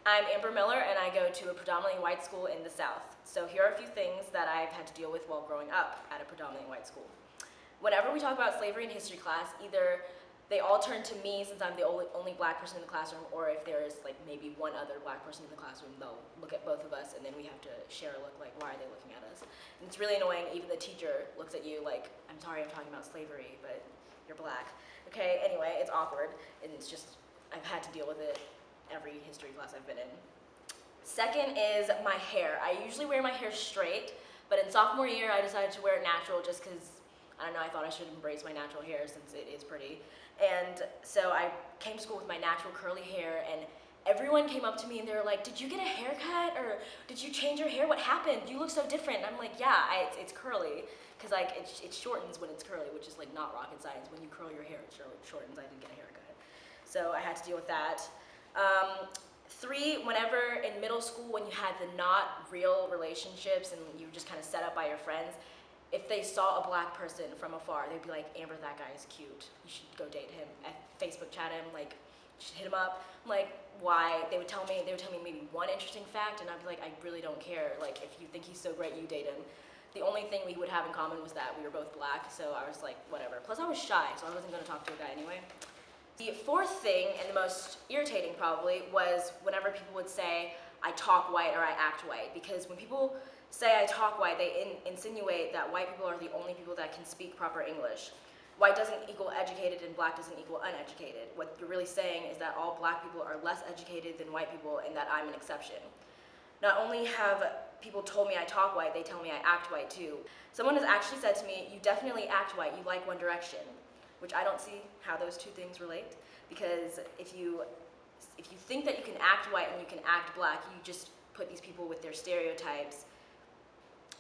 I'm Amber Miller, and I go to a predominantly white school in the South. So here are a few things that I've had to deal with while growing up at a predominantly white school. Whenever we talk about slavery in history class, either they all turn to me since I'm the only black person in the classroom, or if there's like maybe one other black person in the classroom, they'll look at both of us and then we have to share a look like, why are they looking at us? And it's really annoying. Even the teacher looks at you like, I'm sorry, I'm talking about slavery, but you're black. Okay, anyway, it's awkward, and it's just, I've had to deal with it every history class I've been in. Second is my hair. I usually wear my hair straight, but in sophomore year I decided to wear it natural just because, I don't know, I thought I should embrace my natural hair since it is pretty. And so I came to school with my natural curly hair, and everyone came up to me and they were like, did you get a haircut, or did you change your hair? What happened? You look so different. And I'm like, yeah, it's curly, because like it shortens when it's curly, which is like not rocket science. When you curl your hair, it shortens. I didn't get a haircut. So I had to deal with that. Three, whenever in middle school when you had the not real relationships and you were just kind of set up by your friends, if they saw a black person from afar, they'd be like, Amber, that guy is cute. You should go date him. Facebook chat him, like, you should hit him up. I'm like, why? They would tell me maybe one interesting fact, and I'd be like, I really don't care. Like, if you think he's so great, you date him. The only thing we would have in common was that we were both black, so I was like, whatever. Plus I was shy, so I wasn't gonna talk to a guy anyway. The fourth thing, and the most irritating probably, was whenever people would say, I talk white or I act white. Because when people say I talk white, they insinuate that white people are the only people that can speak proper English. White doesn't equal educated and black doesn't equal uneducated. What you're really saying is that all black people are less educated than white people and that I'm an exception. Not only have people told me I talk white, they tell me I act white too. Someone has actually said to me, you definitely act white, you like One Direction. Which I don't see how those two things relate, because if you think that you can act white and you can act black, you just put these people with their stereotypes,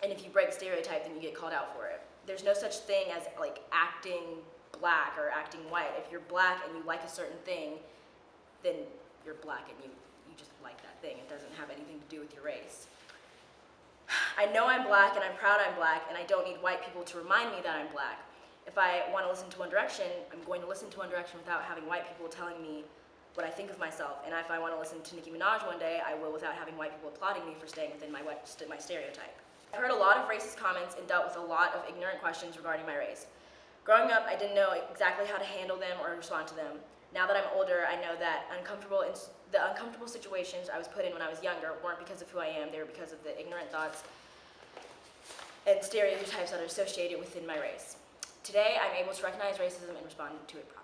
and if you break the stereotype, then you get called out for it. There's no such thing as like acting black or acting white. If you're black and you like a certain thing, then you're black and you just like that thing. It doesn't have anything to do with your race. I know I'm black and I'm proud I'm black, and I don't need white people to remind me that I'm black. If I want to listen to One Direction, I'm going to listen to One Direction without having white people telling me what I think of myself. And if I want to listen to Nicki Minaj one day, I will without having white people applauding me for staying within my stereotype. I've heard a lot of racist comments and dealt with a lot of ignorant questions regarding my race. Growing up, I didn't know exactly how to handle them or respond to them. Now that I'm older, I know that the uncomfortable situations I was put in when I was younger weren't because of who I am, they were because of the ignorant thoughts and stereotypes that are associated within my race. Today, I'm able to recognize racism and respond to it properly.